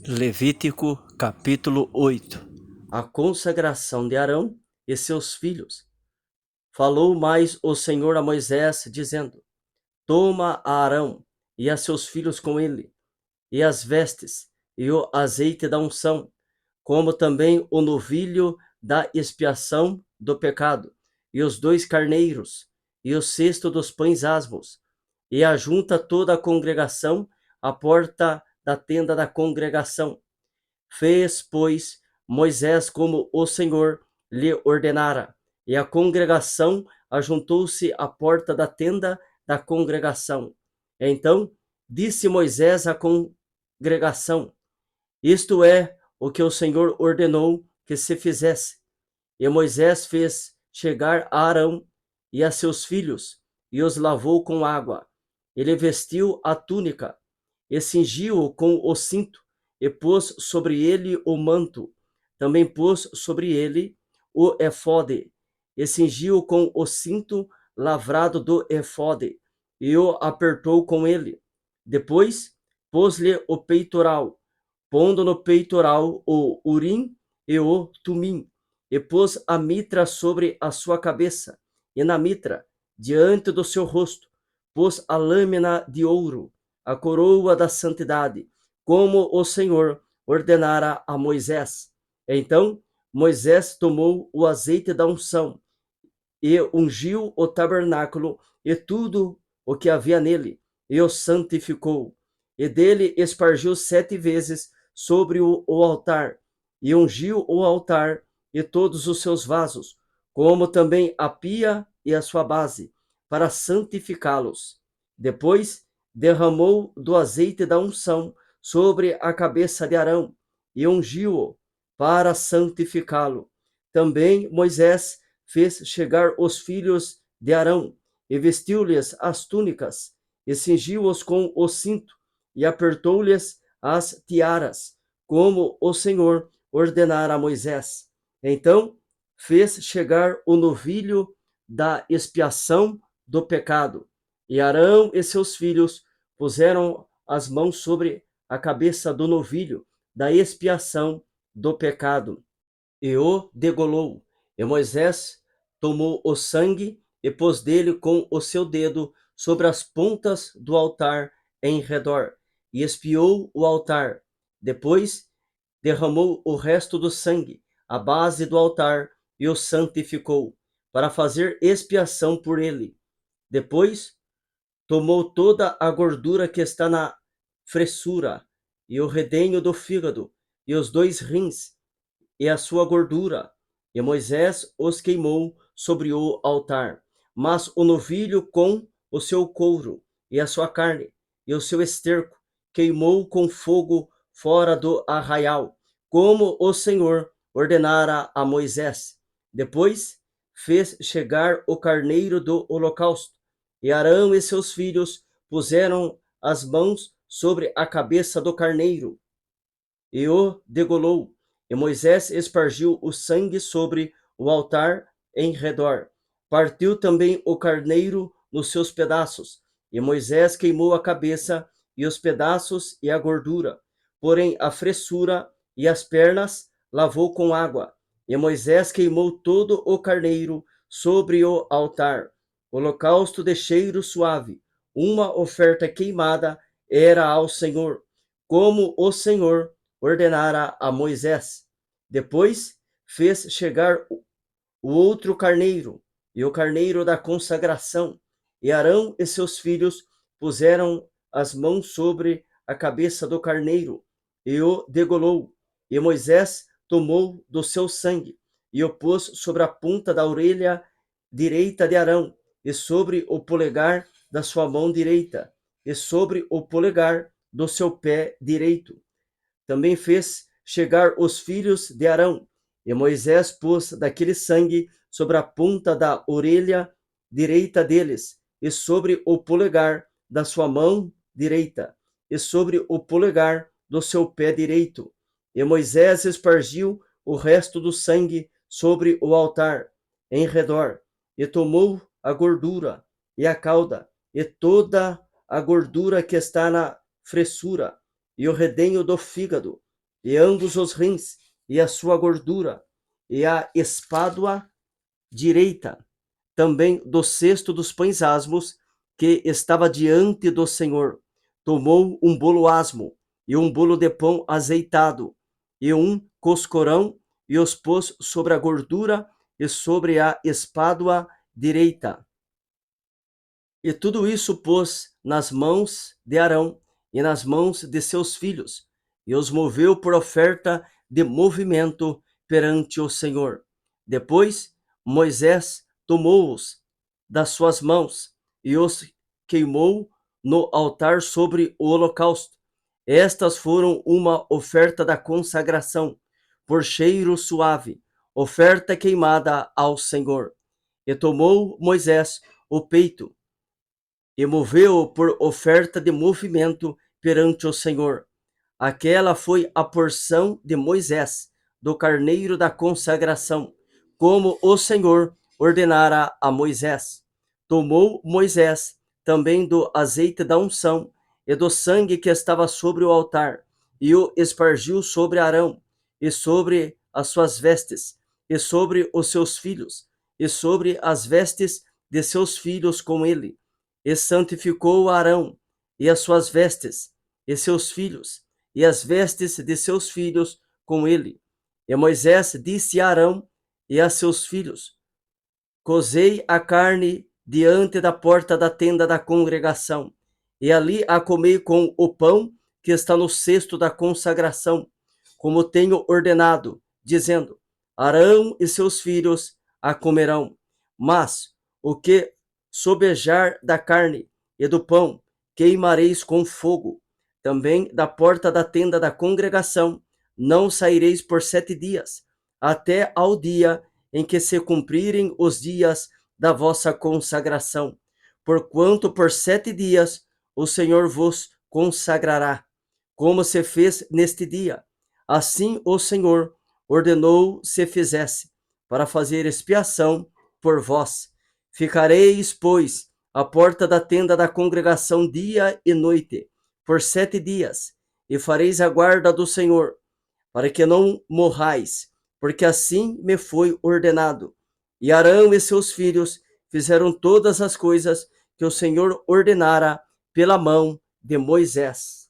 Levítico capítulo 8. A consagração de Arão e seus filhos. Falou mais o Senhor a Moisés, dizendo: Toma a Arão e a seus filhos com ele, e as vestes, e o azeite da unção, como também o novilho da expiação do pecado, e os 2 carneiros, e o cesto dos pães asmos, e ajunta toda a congregação à porta da tenda da congregação. Fez, pois, Moisés como o Senhor lhe ordenara, e a congregação ajuntou-se à porta da tenda da congregação. Então disse Moisés à congregação: Isto é o que o Senhor ordenou que se fizesse. E Moisés fez chegar a Arão e a seus filhos, e os lavou com água. Ele vestiu a túnica, e cingiu-o com o cinto, e pôs sobre ele o manto. Também pôs sobre ele o efode, e cingiu-o com o cinto lavrado do efode, e o apertou com ele. Depois pôs-lhe o peitoral, pondo no peitoral o urim e o tumim, e pôs a mitra sobre a sua cabeça, e na mitra, diante do seu rosto, pôs a lâmina de ouro, a coroa da santidade, como o Senhor ordenara a Moisés. Então Moisés tomou o azeite da unção e ungiu o tabernáculo e tudo o que havia nele, e o santificou. E dele espargiu 7 vezes sobre o altar, e ungiu o altar e todos os seus vasos, como também a pia e a sua base, para santificá-los. Depois derramou do azeite da unção sobre a cabeça de Arão, e ungiu-o para santificá-lo. Também Moisés fez chegar os filhos de Arão, e vestiu-lhes as túnicas, e cingiu-os com o cinto, e apertou-lhes as tiaras, como o Senhor ordenara a Moisés. Então fez chegar o novilho da expiação do pecado, e Arão e seus filhos puseram as mãos sobre a cabeça do novilho da expiação do pecado, e o degolou. E Moisés tomou o sangue e pôs dele com o seu dedo sobre as pontas do altar em redor, e espiou o altar. Depois derramou o resto do sangue à base do altar e o santificou, para fazer expiação por ele. Depois tomou toda a gordura que está na fressura, e o redenho do fígado, e os 2 rins, e a sua gordura, e Moisés os queimou sobre o altar. Mas o novilho com o seu couro, e a sua carne, e o seu esterco, queimou com fogo fora do arraial, como o Senhor ordenara a Moisés. Depois fez chegar o carneiro do holocausto, e Arão e seus filhos puseram as mãos sobre a cabeça do carneiro, e o degolou. E Moisés espargiu o sangue sobre o altar em redor. Partiu também o carneiro nos seus pedaços, e Moisés queimou a cabeça e os pedaços e a gordura. Porém a fressura e as pernas lavou com água. E Moisés queimou todo o carneiro sobre o altar. Holocausto de cheiro suave, uma oferta queimada era ao Senhor, como o Senhor ordenara a Moisés. Depois fez chegar o outro carneiro, e o carneiro da consagração, e Arão e seus filhos puseram as mãos sobre a cabeça do carneiro, e o degolou. E Moisés tomou do seu sangue, e o pôs sobre a ponta da orelha direita de Arão, e sobre o polegar da sua mão direita, e sobre o polegar do seu pé direito. Também fez chegar os filhos de Arão, e Moisés pôs daquele sangue sobre a ponta da orelha direita deles, e sobre o polegar da sua mão direita, e sobre o polegar do seu pé direito. E Moisés espargiu o resto do sangue sobre o altar, em redor, e tomou a gordura, e a cauda, e toda a gordura que está na fressura, e o redenho do fígado, e ambos os rins, e a sua gordura, e a espádua direita, também do cesto dos pães asmos, que estava diante do Senhor. Tomou um bolo asmo, e um bolo de pão azeitado, e um coscorão, e os pôs sobre a gordura e sobre a espádua direita. E tudo isso pôs nas mãos de Arão e nas mãos de seus filhos, e os moveu por oferta de movimento perante o Senhor. Depois Moisés tomou-os das suas mãos e os queimou no altar sobre o holocausto. Estas foram uma oferta da consagração, por cheiro suave, oferta queimada ao Senhor. E tomou Moisés o peito e moveu-o por oferta de movimento perante o Senhor. Aquela foi a porção de Moisés, do carneiro da consagração, como o Senhor ordenara a Moisés. Tomou Moisés também do azeite da unção e do sangue que estava sobre o altar, e o espargiu sobre Arão, e sobre as suas vestes, e sobre os seus filhos, e sobre as vestes de seus filhos com ele, e santificou Arão, e as suas vestes, e seus filhos, e as vestes de seus filhos com ele. E Moisés disse a Arão e a seus filhos: cozei a carne diante da porta da tenda da congregação, e ali a comei com o pão que está no cesto da consagração, como tenho ordenado, dizendo: Arão e seus filhos a comerão. Mas o que sobejar da carne e do pão, queimareis com fogo. Também da porta da tenda da congregação não saireis por 7 dias, até ao dia em que se cumprirem os dias da vossa consagração, porquanto por 7 dias o Senhor vos consagrará, como se fez neste dia. Assim o Senhor ordenou se fizesse, para fazer expiação por vós. Ficareis, pois, à porta da tenda da congregação dia e noite, por 7 dias, e fareis a guarda do Senhor, para que não morrais, porque assim me foi ordenado. E Arão e seus filhos fizeram todas as coisas que o Senhor ordenara pela mão de Moisés.